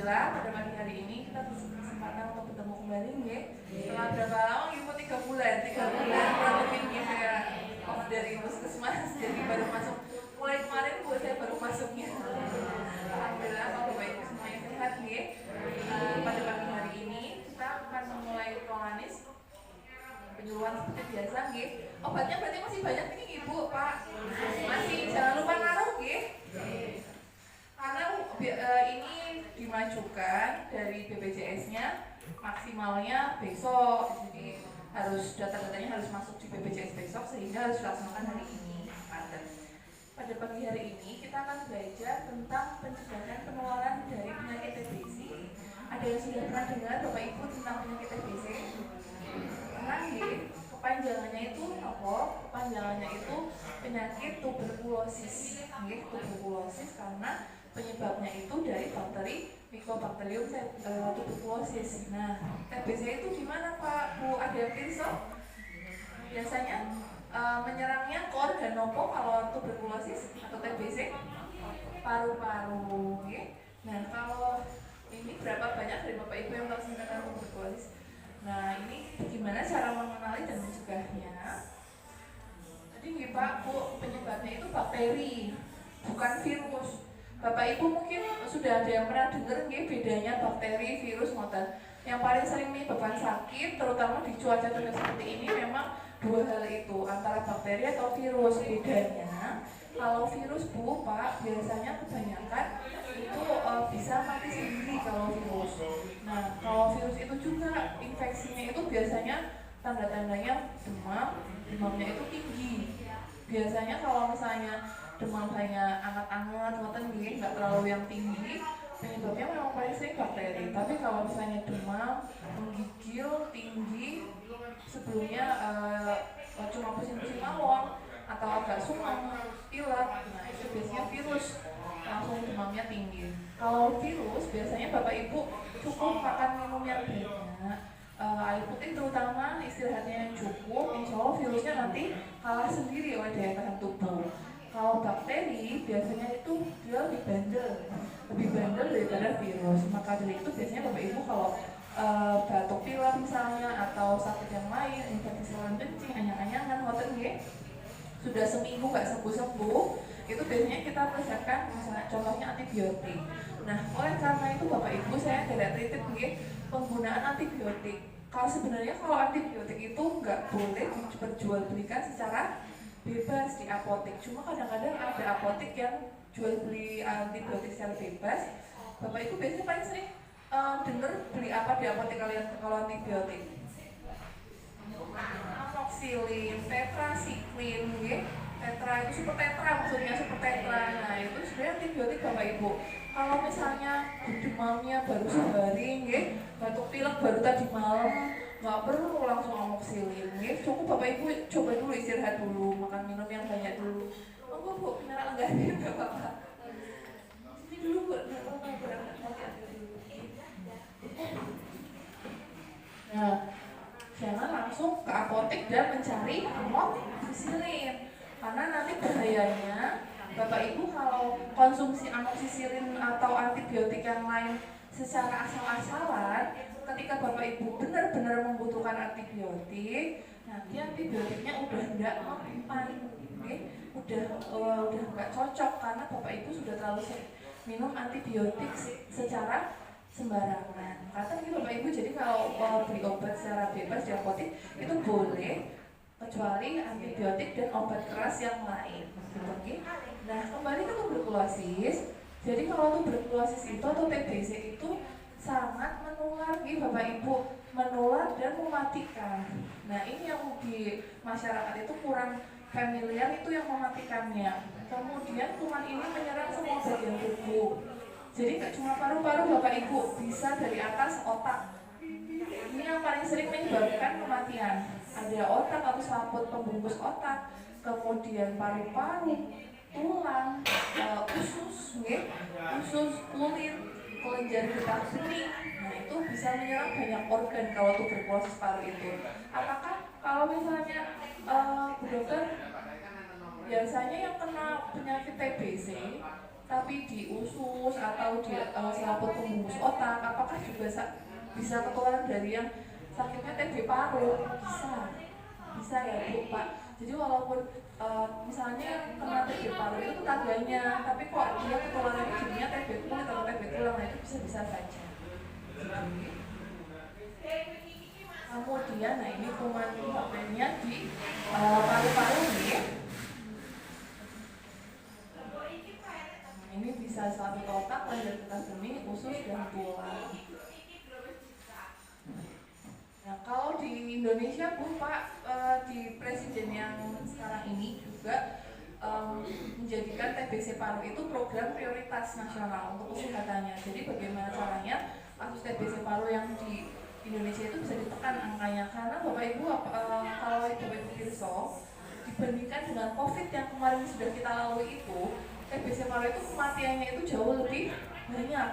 Alhamdulillah pada pagi hari ini kita berkesempatan untuk bertemu kembali ya. Setelah berapa lama? Ibu 3 bulan kurang lebih gitu ya. Dari puskesmas jadi baru masuk. Mulai kemarin buat saya baru masuknya. Alhamdulillah kalau Bapak Ibu semuanya sehat ya. Pada pagi hari ini kita akan memulai romanis penyuluhan seperti biasa ya. Obatnya berarti masih banyak nih Ibu, Pak. Masih jangan lupa naruh ya. Karena ini dimajukan dari BPJS-nya maksimalnya besok, jadi harus data-datanya harus masuk di BPJS besok sehingga harus dilaksanakan hari ini. Pada pagi hari ini kita akan belajar tentang pencegahan penularan dari penyakit TBC. Ada yang sudah pernah dengar Bapak Ibu tentang penyakit TBC? Pernah ya? Kepanjangannya itu apa? Kepanjangannya itu penyakit tuberkulosis. Tuberkulosis karena penyebabnya itu dari bakteri Mycobacterium tuberculosis. Nah, TBC itu gimana Pak? Bu, ada yang pirsa? Biasanya menyerangnya ke organ apa kalau tuberkulosis atau TBC? Paru-paru. Nah, kalau ini berapa banyak dari Bapak Ibu yang tahu tentang tuberkulosis? Nah, ini gimana cara mengenali dan mencegahnya? Jadi nih Pak, Bu, penyebabnya itu bakteri, bukan virus. Bapak Ibu mungkin sudah ada yang pernah dengar nih bedanya bakteri, virus, ngoten. Yang paling sering menyebabkan sakit, terutama di cuaca cuaca seperti ini, memang dua hal itu, antara bakteri atau virus. Bedanya, kalau virus Bu, Pak, biasanya kebanyakan itu bisa mati sendiri kalau virus. Nah, kalau virus itu juga infeksinya itu biasanya tanda-tandanya demam, demamnya itu tinggi. Biasanya kalau misalnya demam hanya anget-anget, ngoten nggih, nggak terlalu yang tinggi, penyebabnya memang paling sering bakteri. Tapi kalau misalnya demam, menggigil, tinggi, sebelumnya cuma pusing-pusing mawon atau agak sumam, pilek, nah itu biasanya virus, langsung demamnya tinggi. Kalau virus biasanya Bapak Ibu cukup makan minum yang banyak, air putih terutama, istirahatnya yang cukup, insya Allah virusnya nanti kalah sendiri oleh daya tahan tubuh. Kalau bakteri biasanya itu dia lebih bandel daripada virus. Maka dari itu biasanya Bapak Ibu kalau batuk pilek misalnya atau sakit yang lain, infeksi saluran kencing, anyang-anyangan, ngoten nggih, sudah seminggu nggak sembuh-sembuh, itu biasanya kita persiapkan misalnya contohnya antibiotik. Nah, oleh karena itu Bapak Ibu saya tidak titip nggih penggunaan antibiotik. Kalau sebenarnya kalau antibiotik itu nggak boleh diperjualbelikan secara bebas di apotek. Cuma kadang-kadang ada apotek yang jual beli antibiotik secara bebas. Bapak Ibu biasanya paling sering dengar beli apa di apotek kalian kalau antibiotik? Amoxicillin, tetracycline, tetra itu super tetra, maksudnya super tetra. Nah itu sebenarnya antibiotik Bapak Ibu. Kalau misalnya demamnya baru sehari, batuk pilek baru tadi malam, nggak perlu langsung amoxicillin. Cukup Bapak Ibu coba dulu istirahat dulu, makan minum yang banyak dulu. Monggo Bu, mineral enggak nggak apa-apa. Sini dulu Bu, nggak apa-apa berangkat dulu. Nah, jangan langsung ke apotek dan mencari amoxicillin, karena nanti bahayanya Bapak Ibu kalau konsumsi amoxicillin atau antibiotik yang lain secara asal-asalan, ketika Bapak Ibu benar-benar membutuhkan antibiotik, nanti antibiotiknya udah enggak mempan, udah enggak cocok karena Bapak Ibu sudah terlalu sering minum antibiotik secara sembarangan. Kata ini Bapak Ibu, jadi kalau beli obat secara bebas di apotek itu boleh, kecuali antibiotik dan obat keras yang lain. Gitu. Nah, kembali ke tuberkulosis. Jadi kalau tuberkulosis itu atau TBC itu sangat menular nih Bapak Ibu, menular dan mematikan. Nah, ini yang di masyarakat itu kurang familiar, itu yang mematikannya. Kemudian kuman ini menyerang semua bagian tubuh. Jadi nggak cuma paru-paru Bapak Ibu, bisa dari atas otak. Ini yang paling sering menyebabkan kematian. Ada otak atau selaput pembungkus otak, kemudian paru-paru, tulang, usus, kulit, kelenjar getah bening. Nah itu bisa menyerang banyak organ kalau tuberkulosis paru itu. Apakah kalau misalnya Bu Dokter, biasanya yang kena penyakit TBC tapi di usus atau di selaput pembungkus otak, apakah juga bisa ketularan dari yang sakitnya TB paru? Bisa ya Bu Pak. Jadi walaupun misalnya kena TB paru itu tetangganya, tapi kok dia ketularannya jadinya TB kulit atau TB tulang, nah itu bisa saja. Kemudian, nah ini kuman bakterinya di paru-paru nih. Ini bisa selaput otak, lanjut getah bening, usus, dan tulang. Nah kalau di Indonesia Bu Pak, di presiden yang sekarang ini juga menjadikan TBC paru itu program prioritas nasional untuk kesehatannya. Jadi bagaimana caranya kasus TBC paru yang di Indonesia itu bisa ditekan angkanya, karena Bapak Ibu kalau Bapak Ibu Tirso dibandingkan dengan COVID yang kemarin sudah kita lalui itu, TBC paru itu kematiannya itu jauh lebih banyak.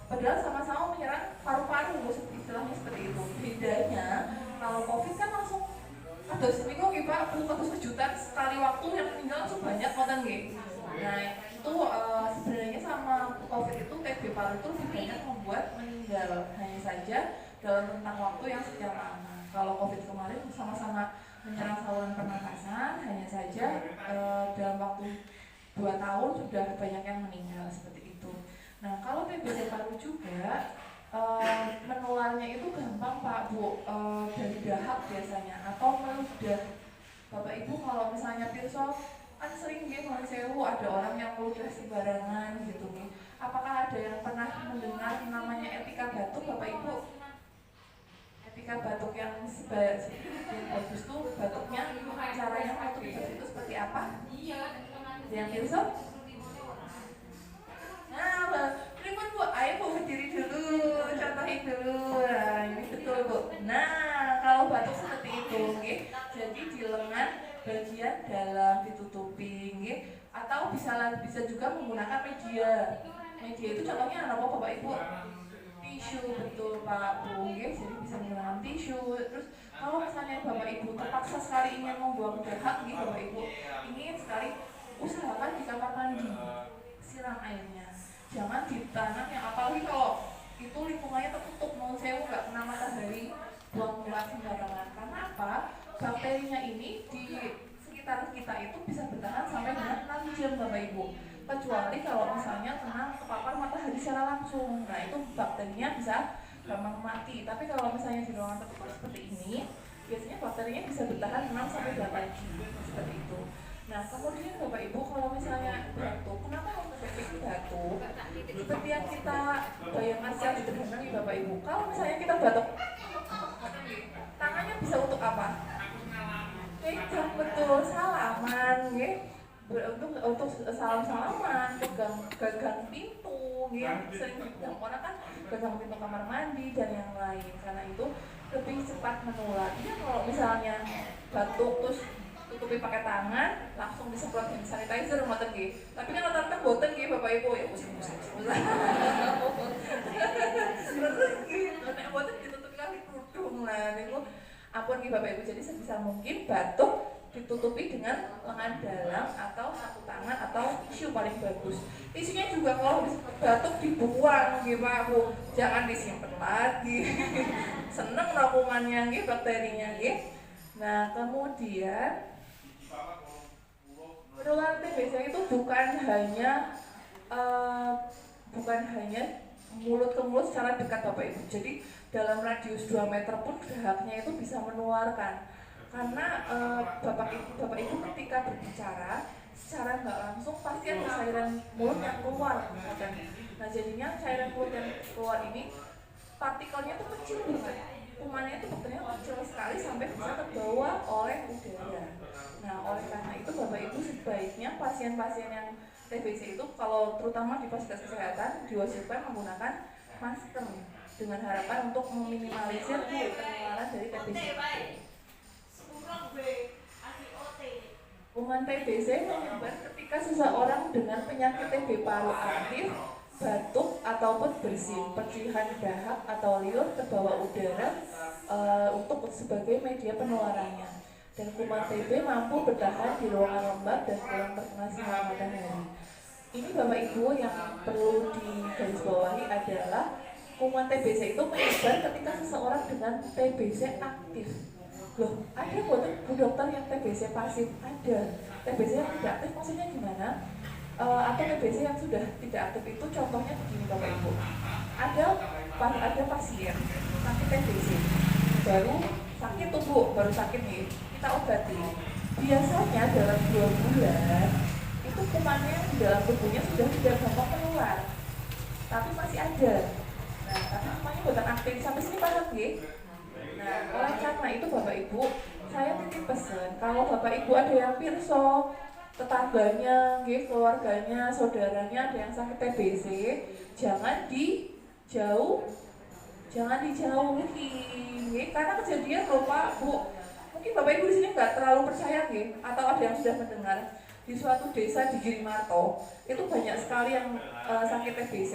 Padahal sama-sama menyerang paru-paru, istilahnya seperti itu. Bedanya kalau COVID kan langsung ada seminggu kita kados kejutan sekali waktu yang meninggal langsung banyak ngoten nggih. Nah, itu sebenarnya sama COVID itu TB paru itu lebih banyak membuat meninggal, hanya saja dalam rentang waktu yang sekian lama. Kalau COVID kemarin sama-sama menyerang saluran pernapasan, hanya saja dalam waktu 2 tahun sudah banyak yang meninggal seperti itu. Nah, kalau TBC paru juga menularnya itu gampang Pak Bu, dari dahak biasanya atau meludah. Bapak Ibu kalau misalnya pirsa kan sering nggih sewu ada orang yang meludah sembarangan gitu nih. Apakah ada yang pernah mendengar namanya etika batuk Bapak Ibu? Etika batuk yang bagus tuh batuknya caranya batuk itu seperti apa? Yang pirsa? Nah, pripun Bu? Ayo Bu berdiri dulu, contohin dulu. Nah, ini betul Bu. Nah, kalau batuk seperti itu, nggih. Jadi di lengan bagian dalam ditutupi, nggih. Atau bisa juga menggunakan media. Media itu contohnya apa Bapak Ibu? Tisu, betul Pak Bu, nggih. Jadi bisa menggunakan tisu. Terus kalau misalnya Bapak Ibu terpaksa sekali ingin membuang dahak, nggih Bapak Ibu, ingin sekali usahakan di kamar mandi. Siram airnya. Jangan ditanam yang apalagi kalau itu lingkungannya tertutup, mau sewu nggak kena matahari, buang keluar sembarangan. Karena apa? Bakterinya ini di sekitar kita itu bisa bertahan sampai dengan 6 jam Bapak Ibu. Kecuali kalau misalnya kena terpapar matahari secara langsung, nah itu bakterinya bisa gampang mati. Tapi kalau misalnya di ruangan tertutup seperti ini, biasanya bakterinya bisa bertahan 6 sampai 8 jam seperti itu. Nah, kemudian Bapak Ibu kalau misalnya batuk, kenapa harus spesifik batuk? Seperti yang kita bayangkan secara sederhana nih Bapak Ibu. Kalau misalnya kita batuk, tangannya bisa untuk apa? Pegang, betul, salaman, ya. Untuk salam-salaman, gagang pintu, ya. Sering dipegang orang kan gagang pintu kamar mandi dan yang lain. Karena itu lebih cepat menular. Iya, kalau misalnya batuk terus tutupi pakai tangan, langsung disemprot hand sanitizer ngoten nggih. Tapi kan rata-rata boten nggih Bapak Ibu, ya musim-musim. Terus nggih, nek boten ditutupi kali kerudung lah niku. Ampun nggih Bapak Ibu, jadi sebisa mungkin batuk ditutupi dengan lengan dalam atau sapu tangan atau tisu paling bagus. Tisunya juga kalau batuk dibuang nggih Pak Bu, jangan disimpan lagi. Seneng rakumannya nggih bakterinya nggih. Nah, kemudian penularan TBC itu bukan hanya mulut ke mulut secara dekat Bapak Ibu. Jadi dalam radius 2 meter pun dahaknya itu bisa menularkan. Karena Bapak Ibu ketika berbicara secara nggak langsung pasti ada cairan mulut yang keluar. Nah jadinya cairan mulut yang keluar ini partikelnya itu kecil banget. Kumannya itu betulnya kecil sekali sampai bisa terbawa oleh udara. Nah, oleh karena itu Bapak Ibu sebaiknya pasien-pasien yang TBC itu kalau terutama di fasilitas kesehatan diwajibkan menggunakan masker dengan harapan untuk meminimalisir penularan dari TBC. Kuman TBC menyebar ketika seseorang dengan penyakit TB paru aktif, batuk ataupun bersin, percikan dahak atau liur terbawa udara untuk sebagai media penularannya. Dan kuman TB mampu bertahan di ruangan lembab dan kurang terkena sinar matahari. Ini Bapak Ibu yang perlu digarisbawahi adalah kuman TBC itu menyebar ketika seseorang dengan TBC aktif. Loh, ada buatan Bu Dokter yang TBC pasif? Ada. TBC yang tidak aktif maksudnya gimana? Atau TBC yang sudah tidak aktif itu contohnya begini Bapak Ibu. Ada pasien sakit TBC, baru sakit tubuh, baru sakit nih, kita obati. Biasanya dalam 2 bulan itu kumannya di dalam tubuhnya sudah tidak gampang keluar, tapi masih ada. Nah, tapi kumannya bukan aktif sampai sini paham ya? Nah, oleh karena itu Bapak Ibu, saya titip pesan kalau Bapak Ibu ada yang pirsa, tetangganya, keluarganya, saudaranya ada yang sakit TBC, jangan dijauhi, karena kejadian loh Pak, Bu. Mungkin Bapak Ibu di sini nggak terlalu percaya atau ada yang sudah mendengar di suatu desa di Girimarto itu banyak sekali yang sakit TBC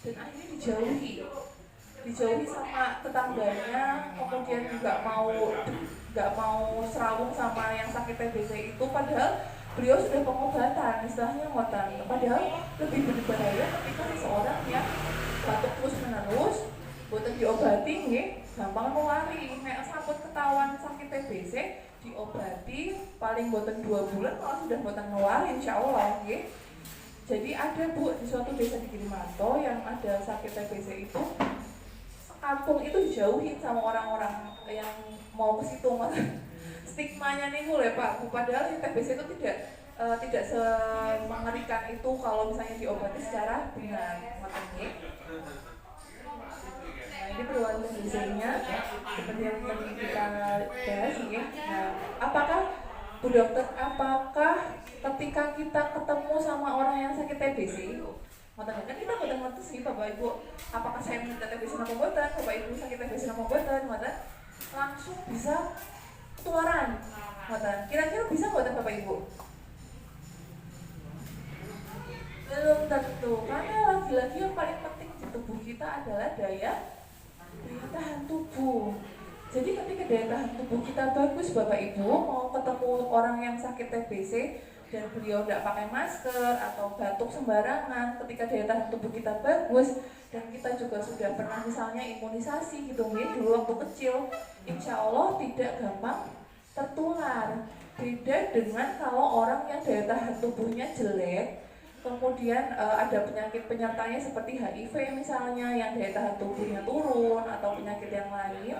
dan akhirnya dijauhi sama tetangganya, kemudian nggak mau serawung sama yang sakit TBC itu, padahal beliau sudah pengobatan, istilahnya ngotan. Padahal lebih berbahaya ketika seseorang yang batuk terus menerus, buatan diobati gampang nulari. Nek sampun ketahuan sakit TBC diobati paling buatan 2 bulan malah sudah buatan nulari insyaallah nggih. Jadi ada Bu di suatu desa di Girimarto yang ada sakit TBC itu, kampung itu dijauhin sama orang-orang yang mau ke situ. Stigmanya nih mulai Pak Bu, padahal TBC itu tidak semengerikan itu kalau misalnya diobati secara benar. Nah, ini peluang TBC-nya seperti yang tadi kita bahas ya. Nah, apakah Bu Dokter, apakah ketika kita ketemu sama orang yang sakit TBC, kan kita boten ngerti sih Bapak Ibu, apakah saya minta TBC nama boten, Bapak Ibu sakit TBC nama boten, langsung bisa ketularan, kira-kira bisa boten Bapak Ibu? Belum tentu, karena lagi-lagi yang paling penting di tubuh kita adalah daya tahan tubuh. Jadi ketika daya tahan tubuh kita bagus Bapak Ibu, mau ketemu orang yang sakit TBC dan beliau tidak pakai masker atau batuk sembarangan, ketika daya tahan tubuh kita bagus dan kita juga sudah pernah misalnya imunisasi gitu dulu waktu kecil, insya Allah tidak gampang tertular. Beda dengan kalau orang yang daya tahan tubuhnya jelek, kemudian ada penyakit penyertanya seperti HIV misalnya yang daya tahan tubuhnya turun atau penyakit yang lain,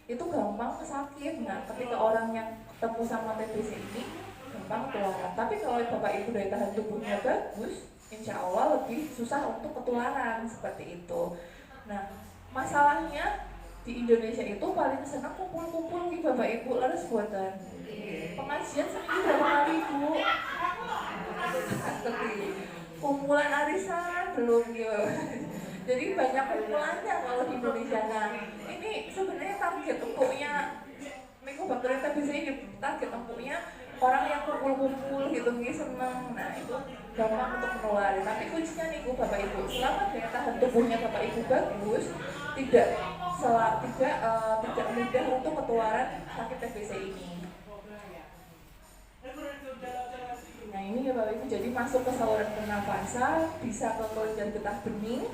itu gampang sakit. Nah, ketika orang yang ketemu sama TBC ini gampang ketularan. Tapi kalau Bapak Ibu daya tahan tubuhnya bagus, insya Allah lebih susah untuk ketularan seperti itu. Nah, masalahnya di Indonesia itu paling senang kumpul-kumpul nih Bapak Ibu, laras buatan pengajian seminggu berapa kali Bu? Kumpulan arisan belum gitu. Jadi banyak kumpulannya kalau di Indonesia. Nah, ini sebenarnya target empuknya Mycobacterium TBC ini, target empuknya orang yang kumpul-kumpul gitu nih, seneng. Nah, itu gampang untuk menulari. Tapi kuncinya nih Bapak Ibu, selama daya tahan tubuhnya Bapak Ibu bagus, tidak mudah untuk ketularan sakit TBC ini. Nah, ini ya Bapak Ibu, jadi masuk ke saluran pernafasan, bisa ke kelenjar getah bening.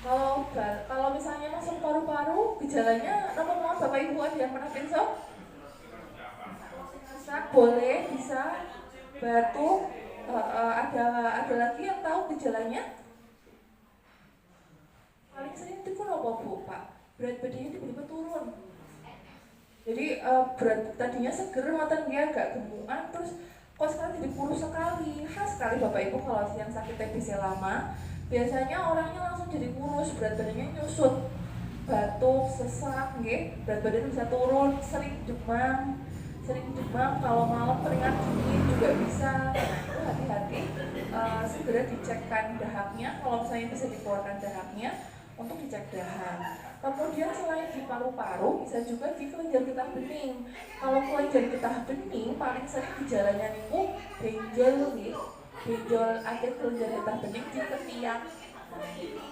Kalau misalnya masuk paru-paru, gejalanya nomor Bapak Ibu ada yang pernah pirsa? Sesak boleh, bisa, batuk, ada lagi yang tahu gejalanya? Paling sering itu apa Bu, Pak? Berat badannya tiba-tiba turun. Jadi berat tadinya seger, dia agak gemukan, terus kok sekarang jadi kurus sekali. Khas sekali Bapak Ibu kalau yang sakit TBC lama, biasanya orangnya langsung jadi kurus, berat badannya nyusut, batuk, sesak, berat badan bisa turun, sering demam, kalau malam keringat dingin juga bisa. Nah, itu hati-hati, segera dicekkan dahaknya, kalau misalnya bisa dikeluarkan dahaknya untuk dicek dahak. Kemudian selain di paru-paru, bisa juga di kelenjar getah bening. Kalau kelenjar getah bening paling sering gejalanya niku benjol benjol ada kelenjar getah bening di ketiak.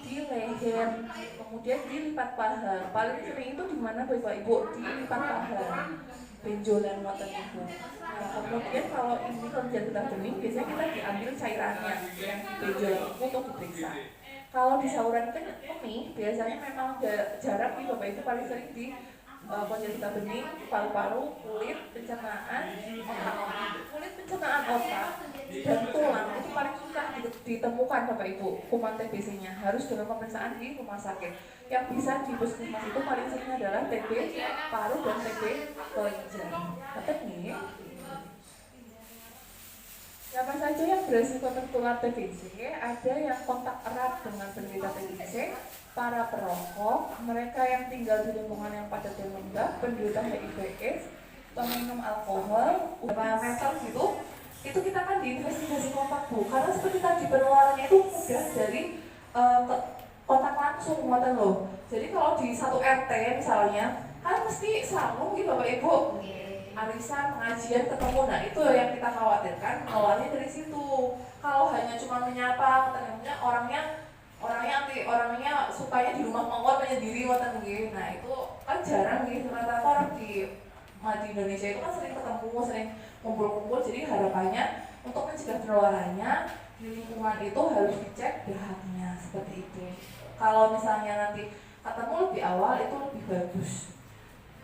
di leher, kemudian di lipat paha. Paling sering itu di mana Bapak Ibu? Di lipat paha, benjolan ngoten ibu. Nah, kemudian kalau ini kelenjar getah bening biasanya kita diambil cairannya yang di benjolan itu untuk diperiksa. Kalau di saluran kemih biasanya memang jarang nih Bapak Ibu, paling sering di kelenjar getah bening, paru-paru, kulit, pencernaan, otak. Kulit pencernaan otak dan tulang itu paling susah ditemukan Bapak Ibu. Kuman TBC-nya harus dengan pemeriksaan di rumah sakit. Yang bisa di puskesmas itu paling sering adalah TB paru dan TB kelenjar. Tetap nih, siapa saja yang beresiko tertular TBC? Ada yang kontak erat dengan penderita TBC, para perokok, mereka yang tinggal di lingkungan yang padat dan lembab, penderita HIV/AIDS, peminum alkohol, udah meter gitu. Itu kita kan diinvestigasi kontak Bu, karena seperti tadi penularannya itu mudah dari kontak langsung ngoten loh. Jadi kalau di satu RT misalnya kan mesti sambung gitu Bapak Ibu, arisan, pengajian, ketemu. Nah itu yang kita khawatirkan penularannya dari situ. Kalau hanya cuma menyapa, ternyata orangnya sukanya di rumah mawar menyendiri ngoten nggih. Nah itu kan jarang nih, rata-rata orang di Indonesia itu kan sering ketemu, sering kumpul-kumpul. Jadi harapannya untuk mencegah penularannya di lingkungan itu harus dicek dahaknya seperti itu. Kalau misalnya nanti ketemu lebih awal itu lebih bagus.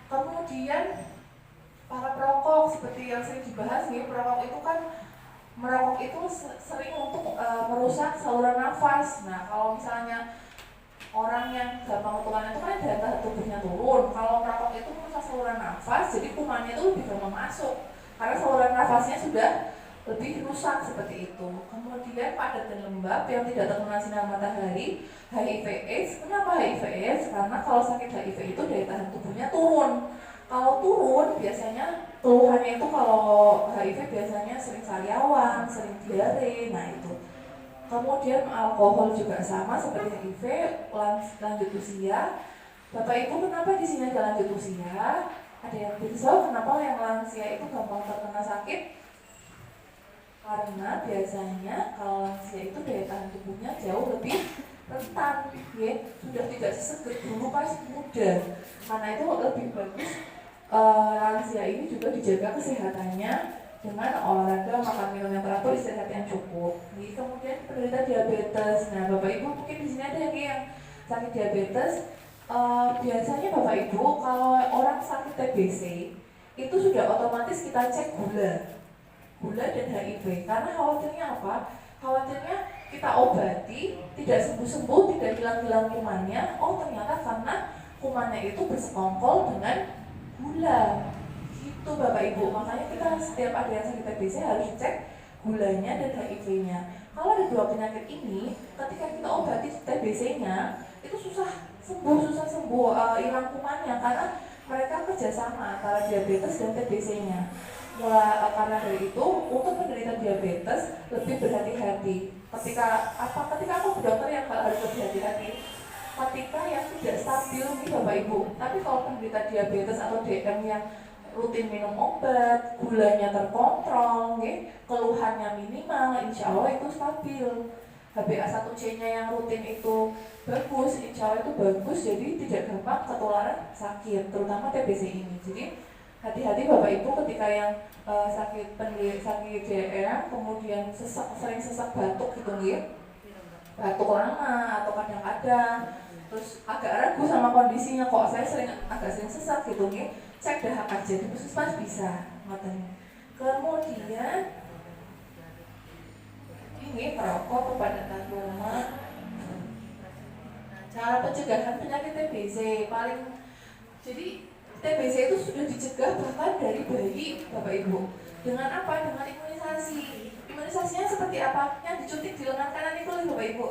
Kemudian para perokok seperti yang sering dibahas nih, perokok itu kan merokok itu sering untuk merusak saluran nafas. Nah kalau misalnya orang yang gampang ketulan itu kan daya tahan tubuhnya turun. Kalau merokok itu merusak saluran nafas, jadi kumannya itu lebih gampang masuk karena saluran nafasnya sudah lebih rusak seperti itu. Kemudian padat dan lembab yang tidak terkena sinar matahari, HIV/AIDS. Kenapa HIV/AIDS? Karena kalau sakit HIV itu daya tahan tubuhnya turun. Kalau turun biasanya keluhannya itu kalau HIV biasanya sering sariawan, sering diare. Nah itu. Kemudian alkohol juga sama seperti HIV, lanjut usia. Bapak Ibu kenapa di sini ada lanjut usia? Ada yang bisa kenapa yang lansia itu gampang terkena sakit? Karena biasanya kalau lansia itu daya tahan tubuhnya jauh lebih rentan, ya sudah tidak seseger dulu pas muda. Karena itu lebih bagus lansia ini juga dijaga kesehatannya dengan olahraga, makan minum yang teratur, istirahat yang cukup. Jadi kemudian penderita diabetes. Nah Bapak Ibu mungkin di sini ada yang sakit diabetes. Biasanya Bapak Ibu kalau orang sakit TBC itu sudah otomatis kita cek gula dan HIV. Karena khawatirnya apa? Khawatirnya kita obati, tidak sembuh-sembuh, tidak hilang-hilang kumannya. Oh ternyata karena kumannya itu bersekongkol dengan gula. Gitu Bapak Ibu. Makanya kita setiap ada yang sakit TBC harus cek gulanya dan HIV-nya. Kalau ada dua penyakit ini, ketika kita obati TBC-nya itu susah sembuh, hilang kumannya karena mereka kerjasama antara diabetes dan TBC-nya. Karena dari itu untuk penderita diabetes lebih berhati-hati. Ketika aku dokter yang harus lebih hati-hati ketika yang tidak stabil nih Bapak Ibu. Tapi kalau penderita diabetes atau DM yang rutin minum obat, gulanya terkontrol, keluhannya minimal, insya Allah itu stabil. HbA1c-nya yang rutin itu bagus, insya Allah itu bagus, jadi tidak gampang ketularan sakit, terutama TBC ini. Jadi hati-hati Bapak Ibu ketika yang sakit DM, kemudian sering sesak batuk gitu batuk lama atau kadang-kadang terus agak ragu sama kondisinya, kok saya agak sering sesak gitu cek dahak aja di puskesmas bisa matanya. Kemudian ini perokok, kepadatan rumah. Cara pencegahan penyakit TBC jadi TBC itu sudah dicegah bahkan dari bayi Bapak Ibu. Dengan apa? Dengan imunisasi. Imunisasinya seperti apa? Yang disuntik di lengan kanan itu Bapak Ibu.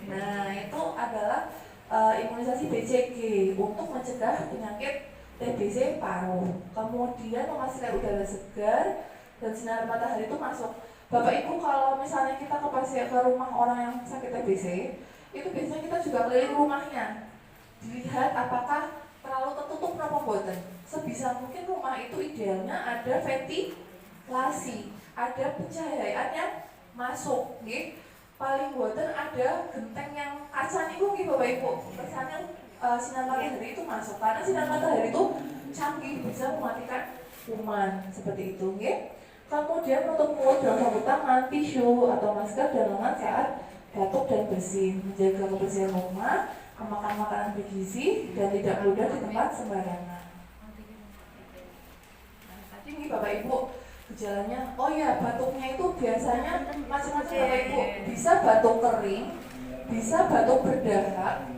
Nah itu adalah imunisasi BCG untuk mencegah penyakit TBC paru. Kemudian memastikan udara segar dan sinar matahari itu masuk. Bapak Ibu kalau misalnya kita ke rumah orang yang sakit TBC, itu biasanya kita juga keliling rumahnya, dilihat apakah terlalu tertutup apa boten. Sebisa mungkin rumah itu idealnya ada ventilasi, ada pencahayaan yang masuk, paling boten ada genteng yang Rasanya itu Bapak Ibu, rasanya sinar matahari itu masuk karena sinar matahari itu canggih, bisa mematikan kuman seperti itu, nggih. Kemudian untuk mulut dalam sapu tangan, tisu atau masker dan lengan saat batuk dan bersin, menjaga kebersihan rumah, memakan makanan bergizi dan tidak mudah di tempat sembarangan. Nah, tadi nih Bapak Ibu gejalanya, oh ya batuknya itu biasanya macam-macam Bapak Ibu, bisa batuk kering, bisa batuk berdahak,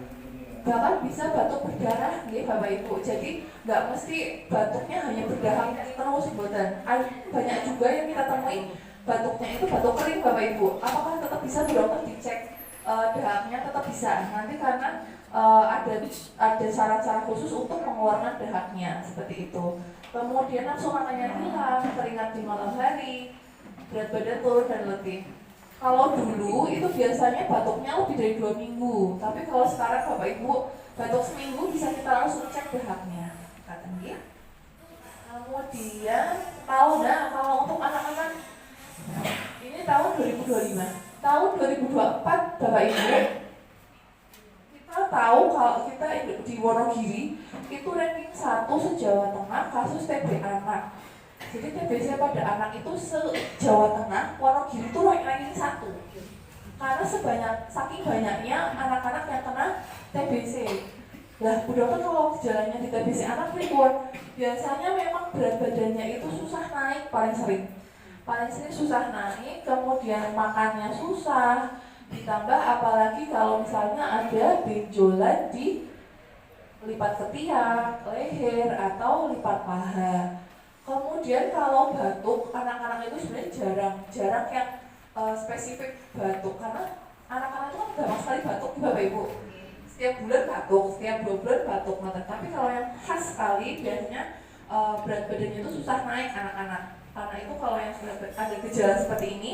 bahkan bisa batuk berdarah ya Bapak Ibu. Jadi nggak mesti batuknya hanya berdahak terus buatan. Banyak juga yang kita temui batuknya itu batuk kering Bapak Ibu. Apakah tetap bisa dokter dicek dahaknya? Tetap bisa. Nanti karena ada cara-cara khusus untuk mengeluarkan dahaknya seperti itu. Kemudian nafsu makannya hilang, keringat di malam hari, berat badan turun dan letih. Kalau dulu itu biasanya batuknya lebih dari 2 minggu, tapi kalau sekarang Bapak Ibu batuk seminggu bisa kita langsung cek dahaknya, katanya. Kemudian kalau untuk anak-anak ini tahun 2025, tahun 2024 Bapak Ibu kita tahu kalau kita di Wonogiri itu ranking 1 se-Jawa Tengah kasus TB anak. Jadi TBC pada anak itu se-Jawa Tengah, Wonogiri itu ranking 1. Karena saking banyaknya anak-anak yang kena TBC. Lah, Bu Dokter kalau gejalanya di TBC anak pripun? Biasanya memang berat badannya itu susah naik paling sering. Paling sering susah naik, kemudian makannya susah. Ditambah apalagi kalau misalnya ada benjolan di lipat ketiak, leher atau lipat paha. Kemudian kalau batuk, anak-anak itu sebenarnya jarang yang spesifik batuk karena anak-anak itu kan gampang sekali batuk Bapak Ibu. Setiap bulan batuk, setiap 2 bulan batuk. Tapi kalau yang khas sekali biasanya berat badannya itu susah naik anak-anak. Karena itu kalau yang sudah ada gejala seperti ini,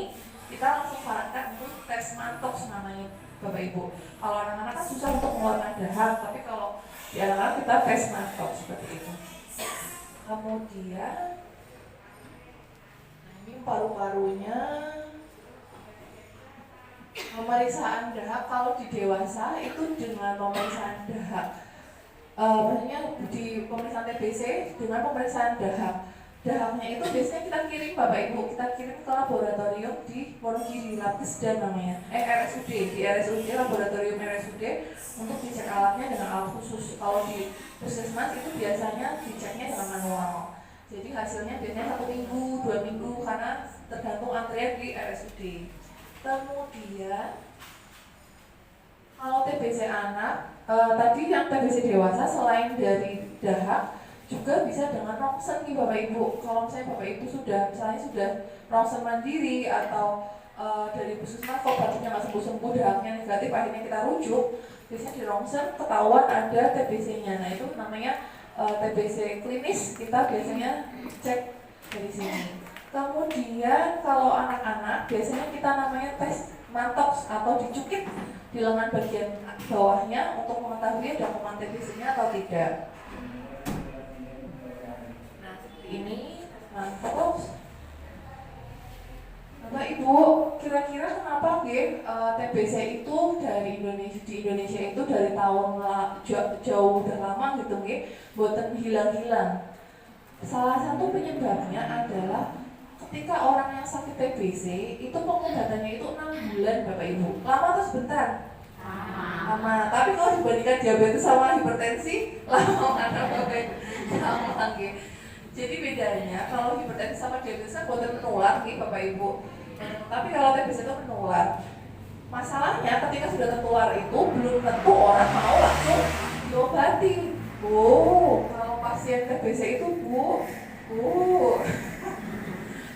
kita langsung sarankan untuk tes mantox namanya Bapak Ibu. Kalau anak-anak kan susah untuk mengeluarkan dahak, tapi kalau di anak-anak kita tes mantox seperti itu. Kemudian ini paru-parunya, pemeriksaan dahak kalau di dewasa itu dengan pemeriksaan dahak. Maksudnya di pemeriksaan TBC dengan pemeriksaan dahak. Dahaknya itu biasanya kita kirim Bapak Ibu, kita kirim ke laboratorium di Wonogiri, Labkesda namanya, RSUD, di RSUD, laboratorium RSUD untuk dicek alatnya dengan alat khusus. Kalau di puskesmas itu biasanya diceknya dengan manual. Jadi hasilnya biasanya 1 minggu, 2 minggu karena tergantung antrian di RSUD. Kemudian kalau TBC anak, tadi yang TBC dewasa selain dari dahak juga bisa dengan rongsen nih Bapak Ibu. Kalau misalnya Bapak Ibu sudah rongsen mandiri atau dari puskesmas kok batuknya nggak sembuh-sembuh, dahaknya negatif, akhirnya kita rujuk, biasanya di rongsen ketahuan ada TBC-nya. Nah itu namanya TBC klinis, kita biasanya cek dari sini. Kemudian kalau anak-anak biasanya kita namanya tes mantox atau dicukit di lengan bagian bawahnya untuk mengetahui ada kuman TBC-nya atau tidak. Nah seperti ini mantox. Bapak Ibu, kira-kira kenapa TBC itu di Indonesia itu dari tahun jauh udah lama gitu boten hilang-hilang. Salah satu penyebabnya adalah ketika orang yang sakit TBC itu pengobatannya itu 6 bulan Bapak Ibu. Lama atau sebentar? Lama. Tapi kalau dibandingkan diabetes sama hipertensi, lama mana Bapak Ibu? Lama nggih. Jadi bedanya kalau hipertensi sama diabetes kan boten menular Bapak Ibu. Tapi kalau TBC itu menular. Masalahnya ketika sudah tertular itu belum tentu orang mau langsung diobati. Kalau pasien TBC itu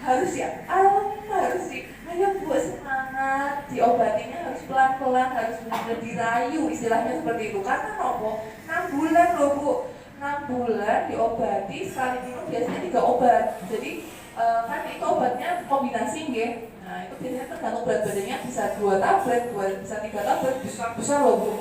harus ayo Bu semangat, diobatinya harus pelan-pelan, harus benar-benar dirayu, istilahnya seperti itu. Karena 6 bulan loh Bu, 6 bulan diobati, sekali minum biasanya 3 obat. Jadi kan itu obatnya kombinasi nggih. Nah itu biasanya tergantung berat badannya, bisa 2 tablet, bisa 3 tablet, besar loh Bu,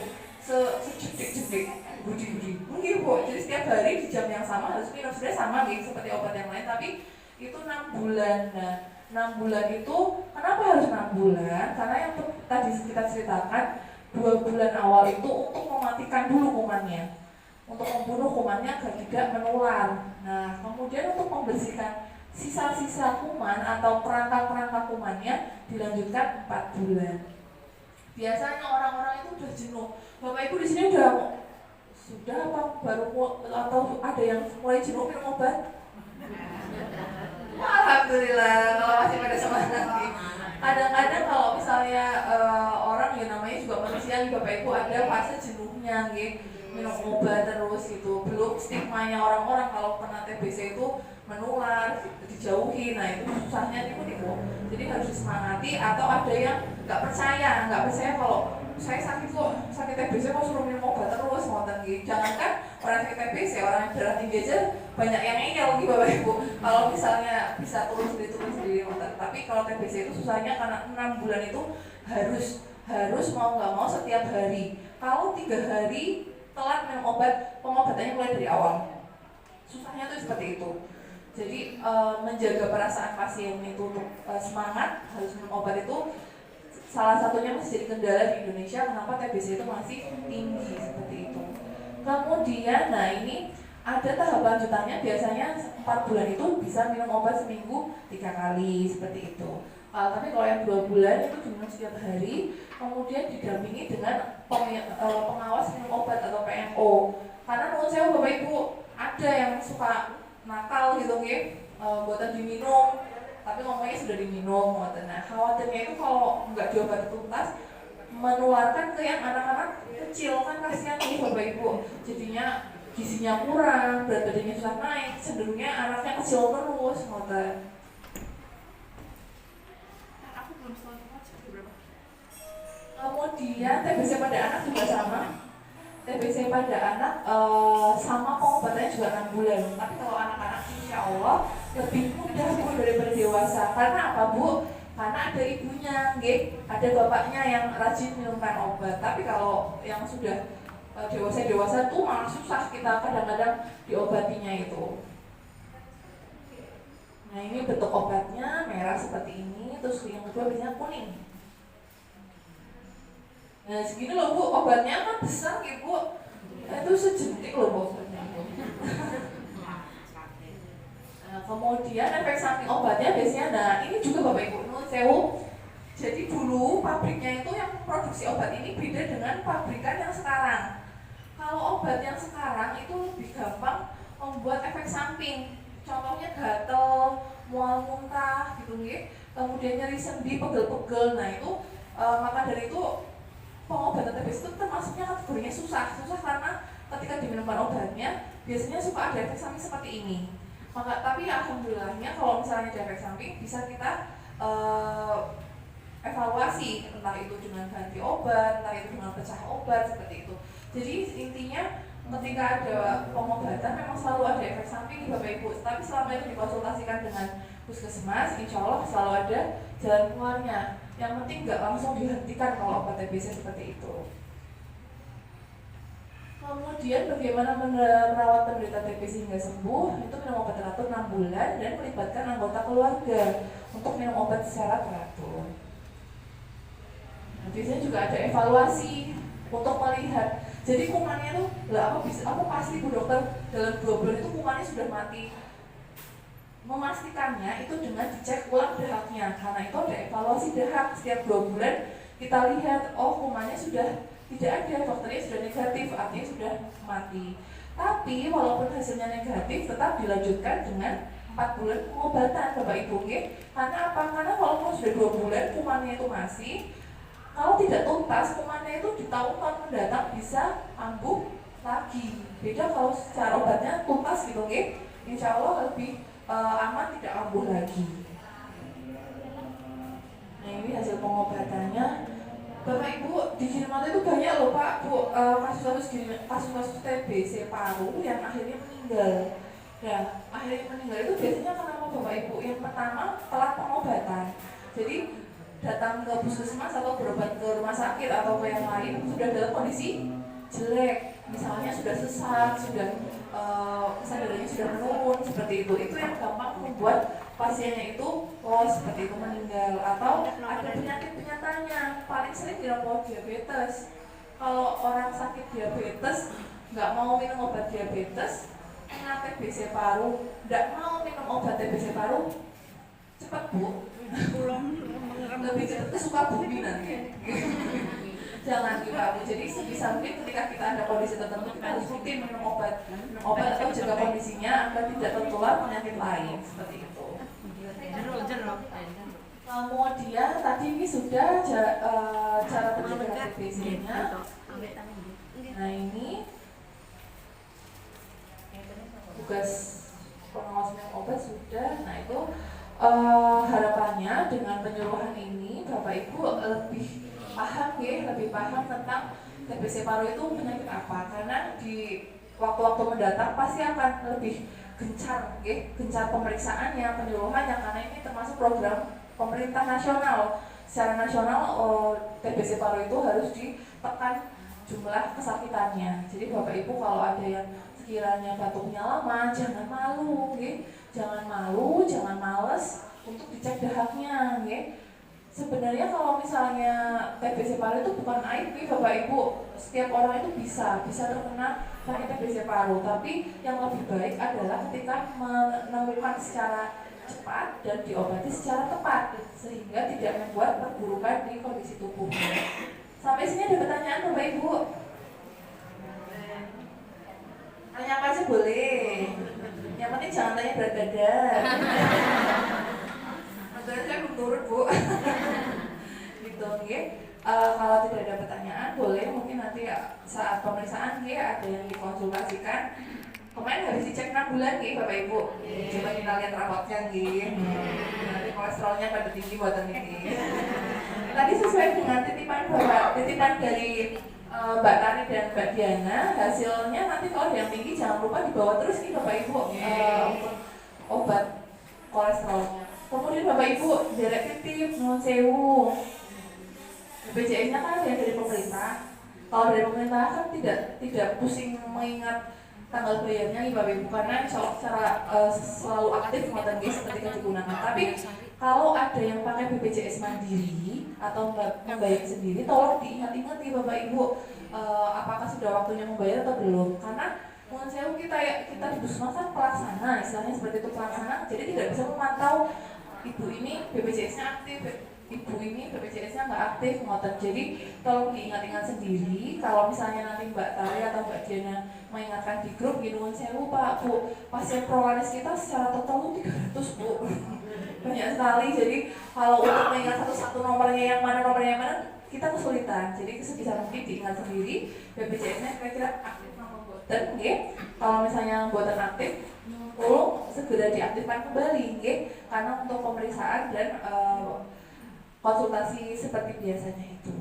sejedik-jedik budi-budi mungkin Bu. Jadi setiap hari di jam yang sama harus minum, sebenarnya sama nih seperti obat yang lain, tapi itu 6 bulan. Nah 6 bulan itu kenapa harus 6 bulan? Karena yang tadi kita ceritakan 2 bulan awal itu untuk mematikan dulu kumannya, untuk membunuh kumannya agar tidak menular. Nah, kemudian untuk membersihkan sisa-sisa kuman atau kerangka-kerangka kumannya dilanjutkan 4 bulan. Biasanya orang-orang itu udah jenuh. Bapak Ibu di sini sudah apa baru atau ada yang mulai jenuh minum obat? Alhamdulillah kalau masih pada semangat nih. Kadang-kadang kalau misalnya orang ya namanya juga manusia nih Bapak Ibu ada fase jenuhnya gitu, minum obat terus gitu. Belum stigmanya orang-orang kalau kena TBC itu menular, dijauhi. Nah itu susahnya nih Bu. Jadi harus disemangati. Atau ada yang nggak percaya kalau saya sakit TBC kok suruh minum obat terus ngoten gitu. Jangankan orang sakit TBC, orang yang darah tinggi aja banyak yang ngeyel gitu Bapak Ibu. Kalau misalnya bisa turun sendiri ngoten. Tapi kalau TBC itu susahnya karena 6 bulan itu harus mau nggak mau setiap hari. Kalau 3 hari telat minum obat, pengobatannya mulai dari awal. Susahnya tuh seperti itu. Jadi menjaga perasaan pasien itu untuk semangat harus minum obat itu salah satunya masih jadi kendala di Indonesia kenapa TBC itu masih tinggi seperti itu. Kemudian, nah ini ada tahap lanjutannya, biasanya 4 bulan itu bisa minum obat seminggu 3 kali seperti itu. Tapi kalau yang 2 bulan itu diminum setiap hari, kemudian didampingi dengan pengawas minum obat atau PMO. Karena menurut saya Bapak Ibu ada yang suka nakal gitu buatan diminum, tapi ngomongnya sudah diminum. Nah khawatirnya itu kalau nggak diobati tuntas menularkan ke yang anak-anak kecil, kan kasihan nih Bapak Ibu, jadinya gizinya kurang, berat badannya susah naik, cenderungnya anaknya kecil terus Aku belum berapa. Kemudian TBC pada anak juga sama. TBC pada anak sama pengobatannya juga 6 bulan. Tapi kalau anak-anak insya Allah lebih mudah Bu daripada dewasa. Karena apa Bu? Karena ada ibunya, ada bapaknya yang rajin minumkan obat. Tapi kalau yang sudah dewasa tuh malah susah kita kadang-kadang diobatinya itu. Nah ini bentuk obatnya merah seperti ini. Terus yang kedua biasanya kuning. Nah segini loh Bu, obatnya kan besar gitu Bu. Itu sejentik loh Bu. Nah, kemudian efek samping obatnya biasanya, nah ini juga Bapak Ibu menurut sewu. Jadi dulu pabriknya itu yang produksi obat ini beda dengan pabrikan yang sekarang. Kalau obat yang sekarang itu lebih gampang membuat efek samping. Contohnya gatel, mual muntah gitu kemudian nyeri sendi, pegel-pegel. Nah itu maka dari itu pengobatan TBC itu termasuknya kategorinya susah karena ketika diminumkan obatnya biasanya suka ada efek samping seperti ini. Tapi alhamdulillahnya kalau misalnya ada efek samping bisa kita evaluasi, entah itu dengan ganti obat, entah itu dengan pecah obat seperti itu. Jadi intinya ketika ada pengobatan memang selalu ada efek samping Bapak Ibu. Tapi selama itu dikonsultasikan dengan puskesmas, insya Allah selalu ada jalan keluarnya. Yang penting nggak langsung dihentikan kalau obat TBC seperti itu. Kemudian bagaimana merawat penderita TBC hingga sembuh? Itu minum obat teratur 6 bulan dan melibatkan anggota keluarga untuk minum obat secara teratur. Nah, biasanya juga ada evaluasi untuk melihat. Jadi kumannya tuh, apa pasti Bu Dokter dalam 2 bulan itu kumannya sudah mati? Memastikannya itu dengan dicek ulang dahaknya, karena itu ada evaluasi dahak setiap 2 bulan. Kita lihat, kumannya sudah tidak ada, dokternya sudah negatif, artinya sudah mati. Tapi walaupun hasilnya negatif, tetap dilanjutkan dengan 4 bulan pengobatan Bapak Ibu. Karena apa? Karena walaupun sudah 2 bulan kumannya itu masih, kalau tidak tuntas kumannya itu di tahun-tahun mendatang bisa kambuh lagi. Beda kalau secara obatnya tuntas gitu, insya Allah lebih aman, tidak kambuh lagi. Nah ini hasil pengobatannya. Bapak Ibu di Girimanto itu banyak loh Pak Bu, kasus-kasus TBC paru yang akhirnya meninggal. Ya akhirnya meninggal itu biasanya kenapa Bapak Ibu? Yang pertama telat pengobatan. Jadi datang ke puskesmas atau berobat ke rumah sakit atau ke yang lain sudah dalam kondisi jelek, misalnya sudah sesat, sudah kesadarannya sudah menurun seperti itu yang gampang membuat pasiennya itu seperti itu meninggal. Atau ada penyakit penyertanya, paling sering dilaporkan diabetes. kalau orang sakit diabetes nggak mau minum obat diabetes, kena TBC paru, nggak mau minum obat TBC paru, cepat Bu. Lebih cepat ke Sukabumi nanti. Jangan Pak Bu. Jadi sebisa mungkin ketika kita ada kondisi tertentu kita harus rutin minum obat atau jaga kondisinya agar tidak tertular penyakit lain seperti itu. Kemudian tadi ini sudah cara pencegahan TBC-nya. Nah ini tugas pengawas minum obat sudah. Nah itu harapannya dengan penyuluhan ini Bapak Ibu lebih paham tentang TBC paru itu penyakit apa, karena di waktu-waktu mendatang pasti akan lebih gencar pemeriksaannya, penyuluhannya, karena ini termasuk program pemerintah nasional. Secara nasional TBC paru itu harus ditekan jumlah kesakitannya. Jadi Bapak Ibu kalau ada yang sekiranya batuknya lama, jangan malu, jangan males untuk dicek dahaknya. Sebenarnya kalau misalnya TBC paru itu bukan aib Bapak Ibu, setiap orang itu bisa terkena sakit TBC paru, tapi yang lebih baik adalah ketika menemukan secara cepat dan diobati secara tepat sehingga tidak membuat perburukan di kondisi tubuhnya. Sampai sini ada pertanyaan Bapak Ibu? Tanya apa aja boleh, yang penting jangan tanya berat badan. Betul, saya belum turun Bu. Gitu, kalau tidak ada pertanyaan boleh mungkin nanti saat pemeriksaan ada yang dikonsultasikan. Kemarin habis dicek 6 bulan Bapak Ibu. Coba kita lihat rapotnya nanti kolesterolnya pada tinggi buatan ini. Tadi sesuai dengan titipan dari Mbak Tani dan Mbak Diana, hasilnya nanti kalau yang tinggi jangan lupa dibawa terus Bapak Ibu obat kolesterolnya. Kemudian Bapak Ibu, direct tip nuwun sewu. BPJS-nya kan ada yang dari pemerintah. Kalau dari pemerintah kan tidak pusing mengingat tanggal bayarnya Bapak Ibu, karena secara selalu aktif ketika digunakan. Tapi kalau ada yang pakai BPJS mandiri atau membayar sendiri, tolong diingat-ingat Bapak Ibu, apakah sudah waktunya membayar atau belum? Karena mohon sewu kita di puskesmas kan pelaksana, istilahnya seperti itu pelaksana, jadi tidak bisa memantau ibu ini BPJS-nya aktif, ibu ini BPJS-nya nggak aktif, ngotot. Jadi tolong diingat-ingat sendiri. Kalau misalnya nanti Mbak Tari atau Mbak Diana mengingatkan di grup, nuwun sewu Pak Bu, pasien prolaris kita secara total 300 Bu. Banyak sekali. Jadi kalau untuk mengingat satu-satu nomornya yang mana kita kesulitan. Jadi sebisa mungkin diingat sendiri BPJS-nya kira-kira aktif nomor boten, kalau misalnya boten aktif, tolong segera diaktifkan kembali, karena untuk pemeriksaan dan konsultasi seperti biasanya itu.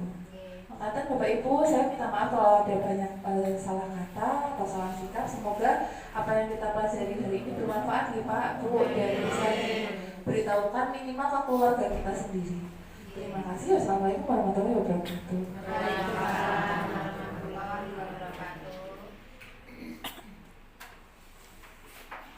Makanya Bapak Ibu, saya minta maaf kalau ada banyak salah kata atau salah sikap. Semoga apa yang kita pelajari hari ini bermanfaat Pak Bu, dan bisa diberitahukan minimal ke keluarga kita sendiri. Terima kasih. Wassalamualaikum warahmatullahi wabarakatuh.